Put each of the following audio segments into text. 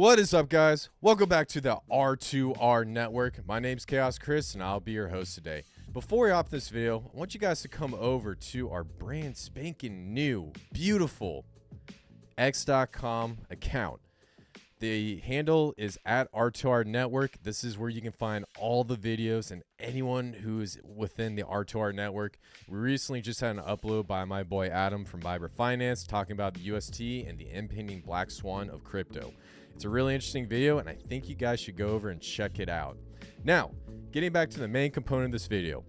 What is up, guys? Welcome back to the R2R Network. My name's Khaos Kris, and I'll be your host today. Before we hop this video, I want you guys to come over to our brand spanking new, beautiful X.com account. The handle is at R2R Network. This is where you can find all the videos and anyone who is within the R2R Network. We recently just had an upload by my boy Adam from Vibrant Finance talking about the UST and the impending black swan of crypto. It's a really interesting video, and I think you guys should go over and check it out. Now, getting back to the main component of this video.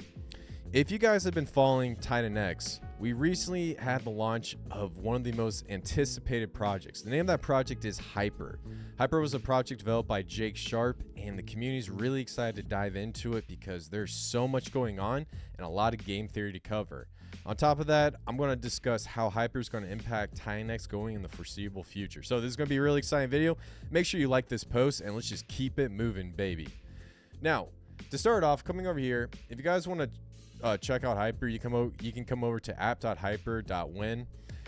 If you guys have been following TitanX, we recently had the launch of one of the most anticipated projects. The name of that project is Hyper. Hyper was a project developed by Jake Sharp, and the community is really excited to dive into it because there's so much going on and a lot of game theory to cover. On top of that, I'm going to discuss how Hyper is going to impact TitanX going in the foreseeable future. So this is going to be a really exciting video. Make sure you like this post, and let's just keep it moving, baby. Now, to start off, coming over here, if you guys want to check out Hyper, you can come over to app.hyper.win,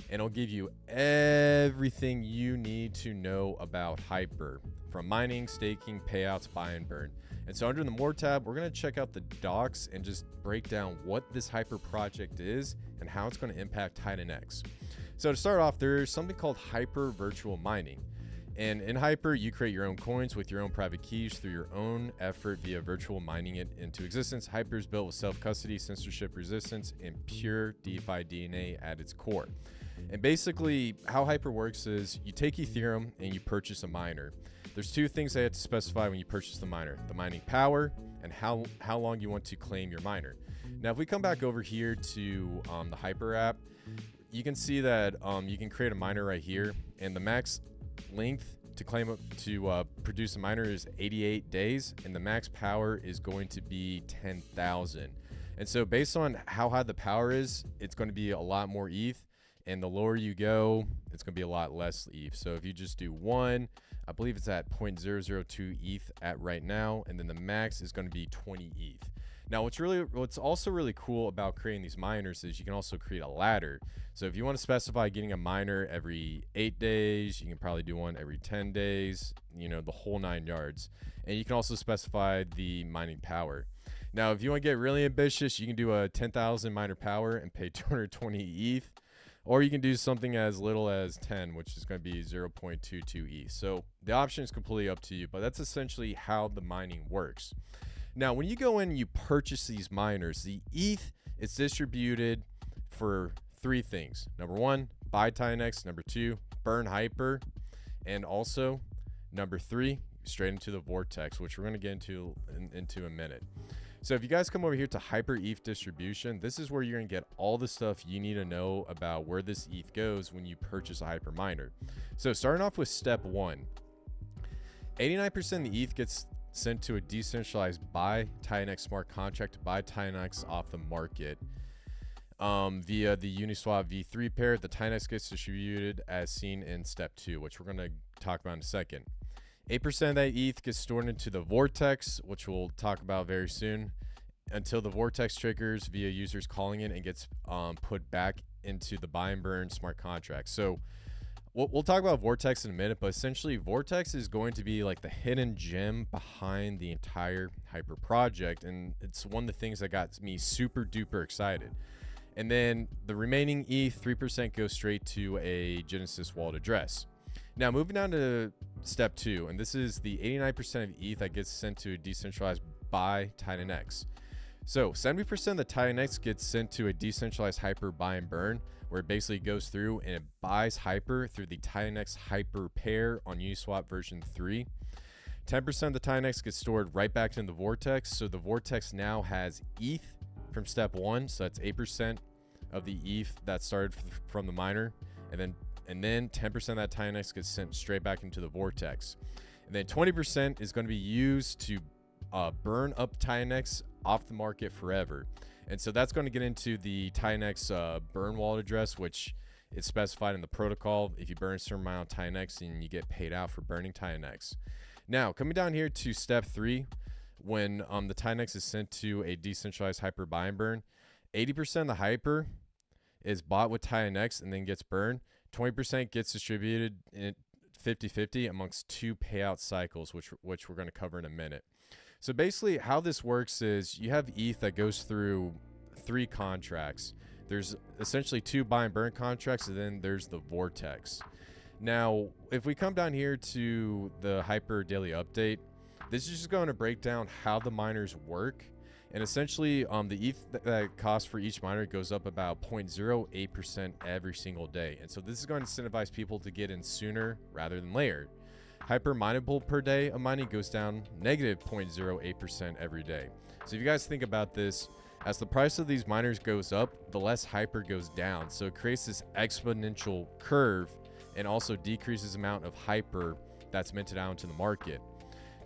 and it'll give you everything you need to know about Hyper, from mining, staking, payouts, buy and burn. And so under the More tab, we're going to check out the docs and just break down what this Hyper project is and how it's going to impact TitanX. So to start off, there's something called Hyper Virtual Mining. And in Hyper, you create your own coins with your own private keys through your own effort via virtual mining it into existence. Hyper is built with self-custody, censorship resistance, and pure DeFi DNA at its core. And basically, how Hyper works is you take Ethereum and you purchase a miner. There's two things they have to specify when you purchase the miner: the mining power and how long you want to claim your miner. Now, if we come back over here to the Hyper app, you can see that you can create a miner right here, and the max length to produce a miner is 88 days, and the max power is going to be 10,000. And so based on how high the power is, it's going to be a lot more ETH, and the lower you go, it's going to be a lot less ETH. So if you just do one, I believe it's at 0.002 ETH at right now, and then the max is going to be 20 ETH. Now, what's also really cool about creating these miners is you can also create a ladder. So if you want to specify getting a miner every 8 days, you can probably do one every 10 days, you know, the whole 9 yards. And you can also specify the mining power. Now, if you want to get really ambitious, you can do a 10,000 miner power and pay 220 ETH. Or you can do something as little as 10, which is going to be 0.22 ETH. So the option is completely up to you, but that's essentially how the mining works. Now, when you go in and you purchase these miners, the ETH is distributed for three things. Number one, buy TitanX. Number two, burn Hyper. And also, number three, straight into the Vortex, which we're going to get into in a minute. So if you guys come over here to Hyper ETH distribution, this is where you're going to get all the stuff you need to know about where this ETH goes when you purchase a Hyper miner. So starting off with step one, 89% of the ETH gets sent to a decentralized buy TitanX smart contract to buy TitanX off the market via the Uniswap V3 pair. The TitanX gets distributed as seen in step two, which we're going to talk about in a second. 8% of that ETH gets stored into the Vortex, which we'll talk about very soon, until the Vortex triggers via users calling in and gets put back into the buy and burn smart contract. So we'll talk about Vortex in a minute, but essentially Vortex is going to be like the hidden gem behind the entire Hyper project, and it's one of the things that got me super duper excited. And then the remaining ETH, 3% goes straight to a Genesis wallet address. Now, moving down to step two, and this is the 89% of ETH that gets sent to a decentralized buy TitanX. So 70% of the TitanX gets sent to a decentralized Hyper buy and burn, where it basically goes through and it buys Hyper through the TitanX Hyper pair on Uniswap version 3. 10% of the TitanX gets stored right back in the Vortex. So the Vortex now has ETH from step one. So that's 8% of the ETH that started from the miner. And then 10% of that TitanX gets sent straight back into the Vortex. And then 20% is going to be used to burn up TitanX off the market forever. And so that's going to get into the TitanX burn wallet address, which is specified in the protocol. If you burn a certain amount of TitanX, then you get paid out for burning TitanX. Now, coming down here to step three, when the TitanX is sent to a decentralized Hyper buy and burn, 80% of the Hyper is bought with TitanX and then gets burned. 20% gets distributed 50-50 amongst 2 payout cycles, which we're going to cover in a minute. So basically how this works is you have ETH that goes through 3 contracts. There's essentially 2 buy and burn contracts, and then there's the vortex. Now, if we come down here to the Hyper Daily Update, this is just going to break down how the miners work. And essentially, the ETH that cost for each miner goes up about 0.08% every single day. And so this is going to incentivize people to get in sooner rather than later. Hyper mineable per day of mining goes down negative 0.08% every day. So if you guys think about this, as the price of these miners goes up, the less hyper goes down. So it creates this exponential curve and also decreases the amount of hyper that's minted out into the market.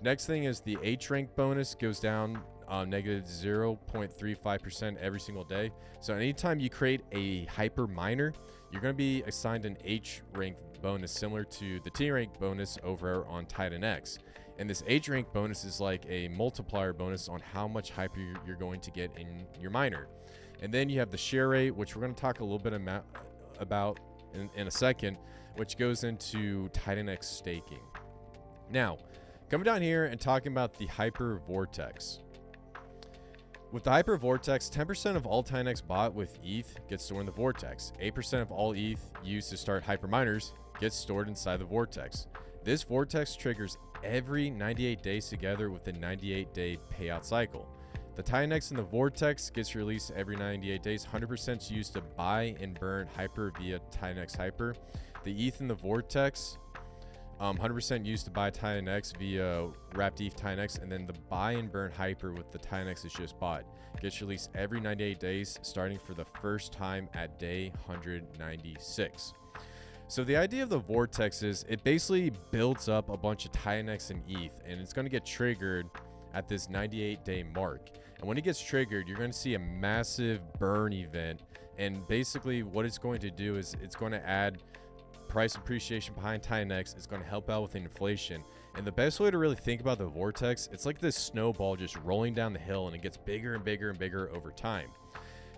Next thing is the H rank bonus goes down negative 0.35% every single day. So anytime you create a hyper miner, you're going to be assigned an H rank bonus similar to the T rank bonus over on TitanX. And this H rank bonus is like a multiplier bonus on how much hyper you're going to get in your miner. And then you have the share rate, which we're going to talk a little bit about in a second, which goes into TitanX staking. Now, coming down here and talking about the hyper vortex. With the hyper vortex, 10% of all TitanX bought with ETH gets stored in the vortex. 8% of all ETH used to start hyper miners gets stored inside the vortex. This vortex triggers every 98 days together with a 98-day payout cycle. The TitanX in the vortex gets released every 98 days. 100% used to buy and burn hyper via TitanX hyper. The ETH in the vortex, 100% used to buy TitanX via wrapped ETH TitanX, and then the buy and burn hyper with the TitanX is just bought. Gets released every 98 days, starting for the first time at day 196. So the idea of the vortex is it basically builds up a bunch of TitanX and ETH, and it's going to get triggered at this 98-day mark. And when it gets triggered, you're going to see a massive burn event. And basically what it's going to do is it's going to add price appreciation behind TitanX. It's going to help out with inflation. And the best way to really think about the vortex, it's like this snowball just rolling down the hill, and it gets bigger and bigger and bigger over time.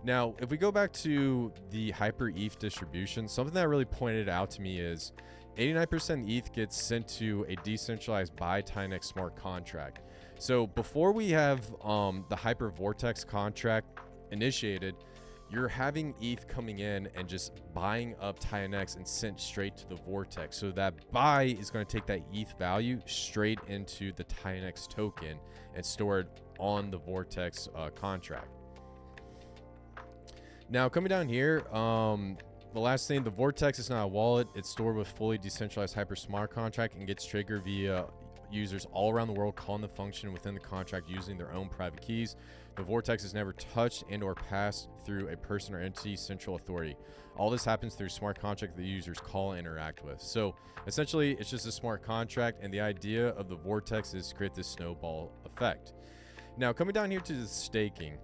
Now, if we go back to the hyper ETH distribution, something that really pointed out to me is 89% ETH gets sent to a decentralized by TitanX smart contract. So before we have the hyper vortex contract initiated, you're having ETH coming in and just buying up TitanX and sent straight to the vortex. So that buy is going to take that ETH value straight into the TitanX token and store it on the vortex contract. Now, coming down here, the last thing, the vortex is not a wallet. It's stored with fully decentralized hyper smart contract and gets triggered via users all around the world calling the function within the contract using their own private keys. The vortex is never touched and or passed through a person or entity central authority. All this happens through smart contract that the users call and interact with. So essentially, it's just a smart contract, and the idea of the vortex is to create this snowball effect. Now, coming down here to the staking.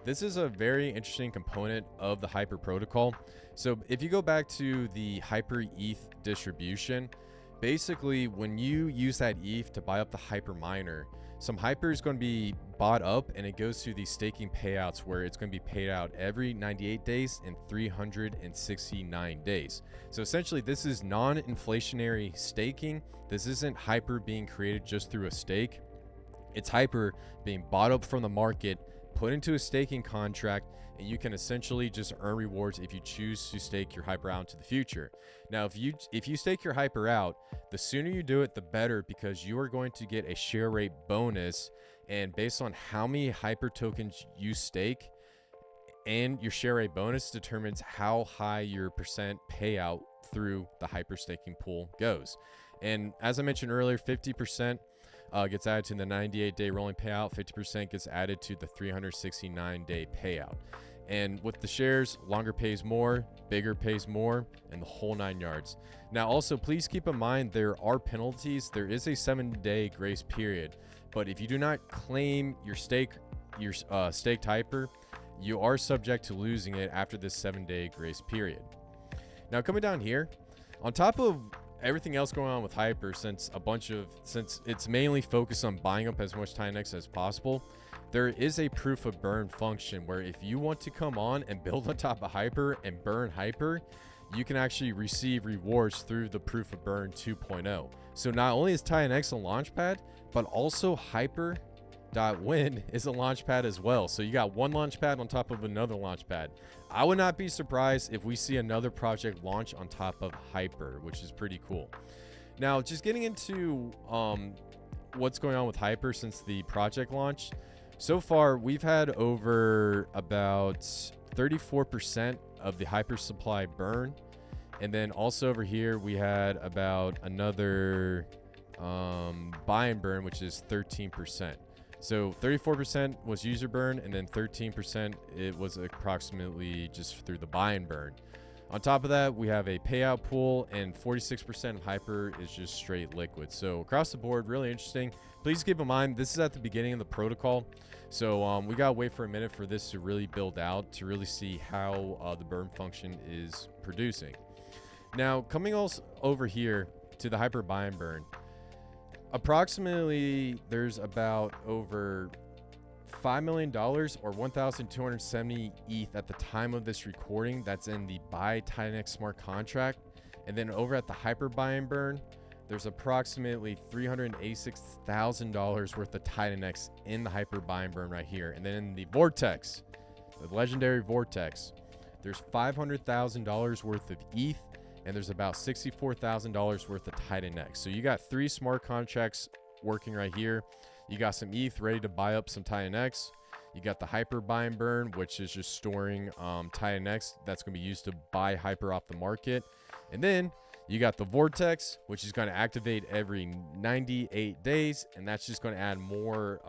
This is a very interesting component of the Hyper protocol. So if you go back to the Hyper ETH distribution, basically when you use that ETH to buy up the Hyper miner, some Hyper is going to be bought up and it goes to these staking payouts where it's going to be paid out every 98 days and 369 days. So essentially this is non-inflationary staking. This isn't Hyper being created just through a stake. It's Hyper being bought up from the market, put into a staking contract, and you can essentially just earn rewards if you choose to stake your Hyper out into the future. Now, if you stake your Hyper out, the sooner you do it, the better, because you are going to get a share rate bonus, and based on how many Hyper tokens you stake and your share rate bonus determines how high your percent payout through the Hyper staking pool goes. And as I mentioned earlier, 50% gets added to the 98-day rolling payout. 50% gets added to the 369-day payout. And with the shares, longer pays more, bigger pays more, and the whole 9 yards. Now, also, please keep in mind there are penalties. There is a 7-day grace period, but if you do not claim your staked Hyper, you are subject to losing it after this 7-day grace period. Now, coming down here, on top of everything else going on with Hyper, since it's mainly focused on buying up as much TitanX as possible, there is a proof of burn function where if you want to come on and build on top of Hyper and burn Hyper, you can actually receive rewards through the Proof of Burn 2.0. So not only is TitanX a launchpad, but also Hyper.win is a launchpad as well. So you got one launchpad on top of another launchpad. I would not be surprised if we see another project launch on top of Hyper, which is pretty cool. Now, just getting into what's going on with Hyper since the project launch. So far, we've had over about 34% of the Hyper supply burn. And then also over here, we had about another buy and burn, which is 13%. So 34% was user burn, and then 13% it was approximately just through the buy and burn. On top of that, we have a payout pool, and 46% of Hyper is just straight liquid. So across the board, really interesting. Please keep in mind, this is at the beginning of the protocol. So we gotta wait for a minute for this to really build out, to really see how the burn function is producing. Now, coming also over here to the Hyper buy and burn, approximately there's about over $5 million or 1,270 ETH at the time of this recording that's in the buy TitanX smart contract. And then over at the Hyper buy and burn, there's approximately $386,000 worth of TitanX in the Hyper buy and burn right here. And then in the Vortex, the legendary Vortex, there's $500,000 worth of ETH, and there's about $64,000 worth of TitanX. So you got 3 smart contracts working right here. You got some ETH ready to buy up some TitanX. You got the Hyper buy and burn, which is just storing TitanX that's going to be used to buy Hyper off the market. And then you got the Vortex, which is going to activate every 98 days, and that's just going to add more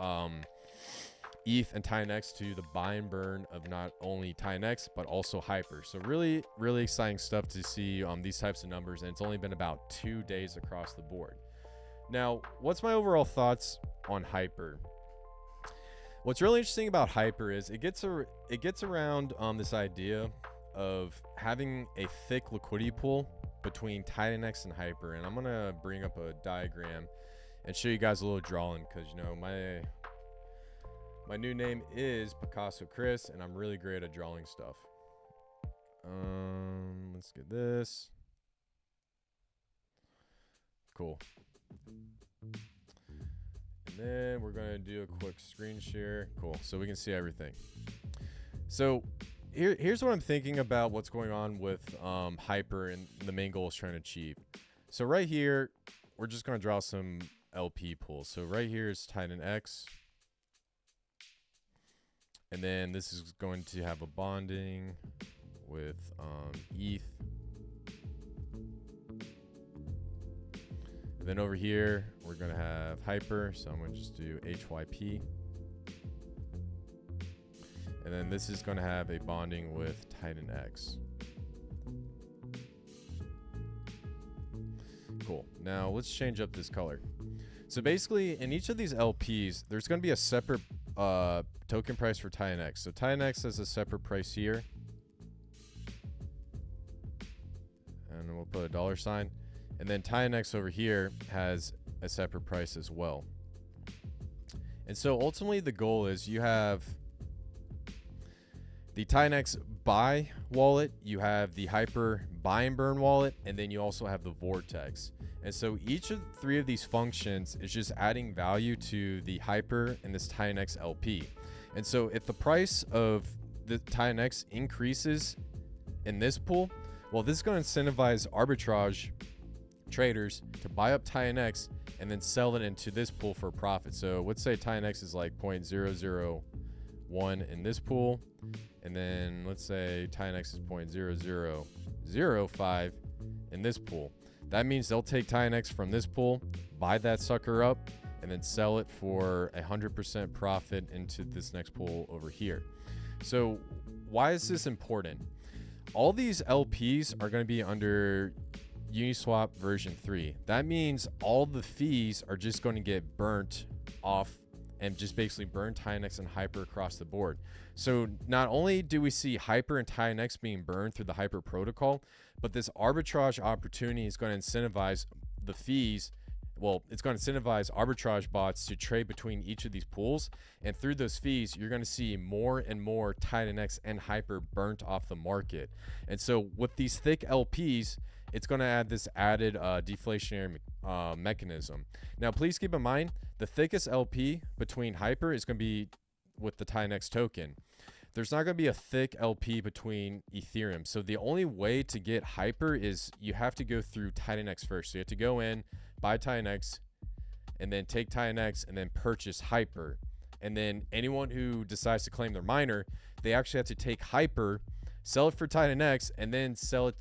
ETH and TitanX to the buy and burn of not only TitanX but also Hyper. So really, really exciting stuff to see these types of numbers, and it's only been about 2 days across the board. Now, what's my overall thoughts on Hyper? What's really interesting about Hyper is it gets around this idea of having a thick liquidity pool between TitanX and Hyper. And I'm gonna bring up a diagram and show you guys a little drawing, because you know my new name is Khaos Kris, and I'm really great at drawing stuff. Let's get this. Cool. And then we're gonna do a quick screen share. Cool, so we can see everything. So here's what I'm thinking about what's going on with Hyper and the main goal is trying to achieve. So right here, we're just gonna draw some LP pools. So right here is TitanX. And then this is going to have a bonding with ETH. And then over here, we're going to have Hyper. So I'm going to just do HYP. And then this is going to have a bonding with TitanX. Cool. Now let's change up this color. So basically, in each of these LPs, there's going to be a separate token price for TitanX. So TitanX has a separate price here. And then we'll put a $sign. And then TitanX over here has a separate price as well. And so ultimately the goal is you have the TitanX buy wallet, you have the Hyper buy and burn wallet, and then you also have the Vortex. And so each of 3 of these functions is just adding value to the Hyper and this TitanX LP. And so if the price of the TitanX increases in this pool, well, this is going to incentivize arbitrage traders to buy up TitanX and then sell it into this pool for a profit. So let's say TitanX is like 0.001 in this pool, and then let's say TitanX is 0.0005 in this pool. That means they'll take TitanX from this pool, buy that sucker up, and then sell it for 100% profit into this next pool over here. So why is this important? All these LPs are going to be under Uniswap version 3. That means all the fees are just going to get burnt off and just basically burn TitanX and Hyper across the board. So not only do we see Hyper and TitanX being burned through the Hyper protocol, but this arbitrage opportunity is going to incentivize the fees well, it's going to incentivize arbitrage bots to trade between each of these pools. And through those fees, you're going to see more and more TitanX and Hyper burnt off the market. And so with these thick LPs, it's going to add this added deflationary mechanism. Now, please keep in mind, the thickest LP between Hyper is going to be with the TitanX token. There's not going to be a thick LP between Ethereum. So the only way to get Hyper is you have to go through TitanX first. So you have to go in, buy TitanX, and then take TitanX and then purchase Hyper. And then anyone who decides to claim their miner, they actually have to take Hyper, sell it for TitanX, and then sell it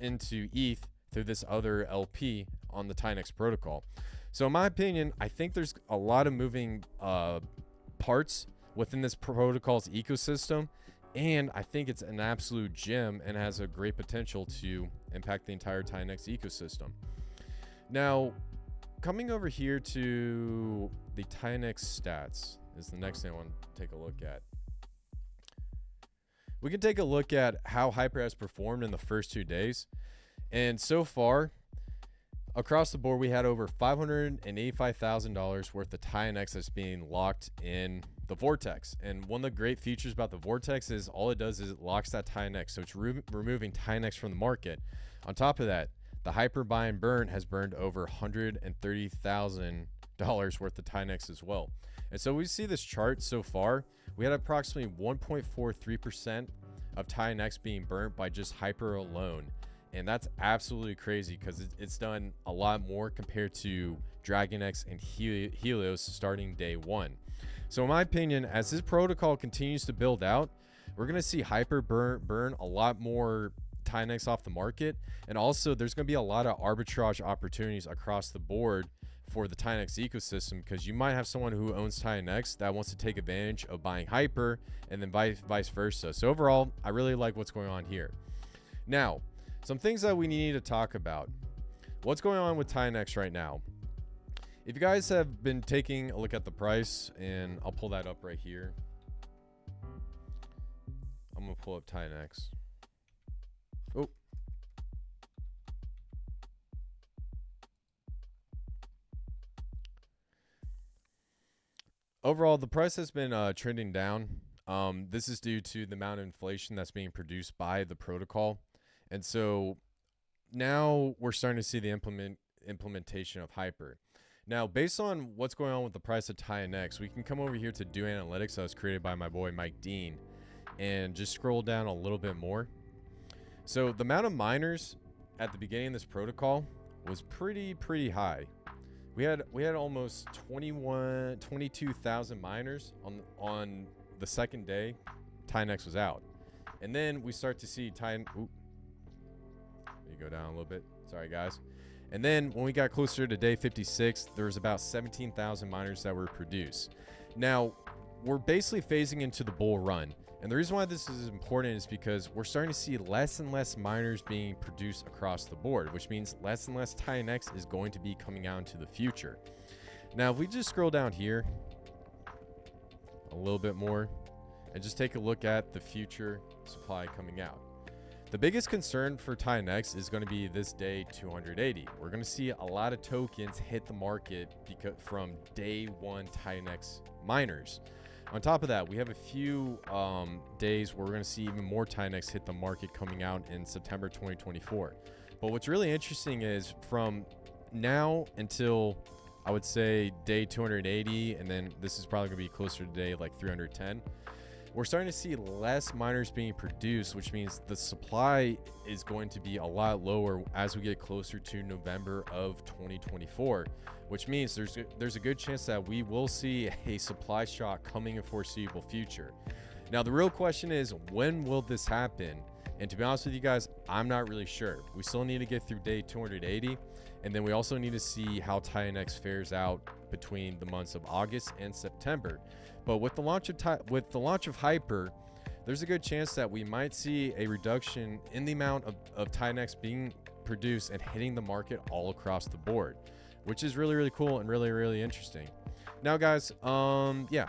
into ETH through this other LP on the TitanX protocol. So in my opinion, I think there's a lot of moving parts within this protocol's ecosystem, and I think it's an absolute gem and has a great potential to impact the entire TitanX ecosystem. Now, coming over here to the TitanX Stats is the next thing I want to take a look at. We can take a look at how Hyper has performed in the first 2 days, and so far across the board we had over $585,000 worth of TitanX that's being locked in the vortex. And one of the great features about the vortex is all it does is it locks that TitanX, so it's removing TitanX from the market. On top of that, the Hyper buy and burn has burned over $130,000 worth of TitanX as well. And so we see this chart so far, we had approximately 1.43% of TitanX being burnt by just Hyper alone. And that's absolutely crazy because it's done a lot more compared to DragonX and Helios starting day one. So in my opinion, as this protocol continues to build out, we're going to see Hyper burn a lot more TitanX off the market. And also there's going to be a lot of arbitrage opportunities across the board for the TitanX ecosystem, because you might have someone who owns TitanX that wants to take advantage of buying Hyper, and then vice versa. So overall, I really like what's going on here. Now, some things that we need to talk about. What's going on with TitanX right now? If you guys have been taking a look at the price, and I'll pull that up right here. I'm going to pull up TitanX. Oh. Overall, the price has been trending down. This is due to the amount of inflation that's being produced by the protocol. And so now we're starting to see the implementation of Hyper. Now, based on what's going on with the price of TitanX, we can come over here to Do Analytics that was created by my boy Mike Dean and just scroll down a little bit more. So the amount of miners at the beginning of this protocol was pretty high. We had almost 22,000 miners on the second day TitanX was out. And then we start to see Titan. Ooh, you go down a little bit. Sorry, guys. And then when we got closer to day 56, there was about 17,000 miners that were produced. Now, we're basically phasing into the bull run. And the reason why this is important is because we're starting to see less and less miners being produced across the board, which means less and less TitanX is going to be coming out into the future. Now, if we just scroll down here a little bit more and just take a look at the future supply coming out. The biggest concern for TitanX is going to be this day 280. We're going to see a lot of tokens hit the market from day one TitanX miners. On top of that, we have a few days where we're going to see even more TitanX hit the market coming out in September 2024. But what's really interesting is from now until I would say day 280, and then this is probably going to be closer to day like 310. We're starting to see less miners being produced, which means the supply is going to be a lot lower as we get closer to November of 2024, which means there's a good chance that we will see a supply shock coming in foreseeable future. Now, the real question is, when will this happen? And to be honest with you guys, I'm not really sure. We still need to get through day 280, and then we also need to see how TitanX fares out between the months of August and September. But with the launch of Hyper, there's a good chance that we might see a reduction in the amount of TitanX being produced and hitting the market all across the board, which is really cool and really interesting. Now, guys, yeah.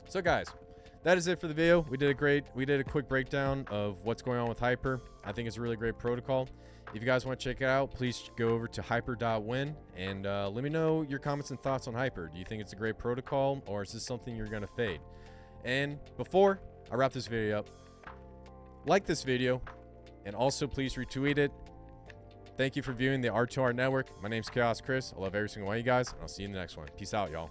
So, guys, that is it for the video. We did a quick breakdown of what's going on with Hyper. I think it's a really great protocol. If you guys want to check it out, please go over to hyper.win and let me know your comments and thoughts on Hyper. Do you think it's a great protocol, or is this something you're going to fade? And before I wrap this video up, like this video and also please retweet it. Thank you for viewing the R2R Network. My name's Khaos Kris. I love every single one of you guys, and I'll see you in the next one. Peace out, y'all.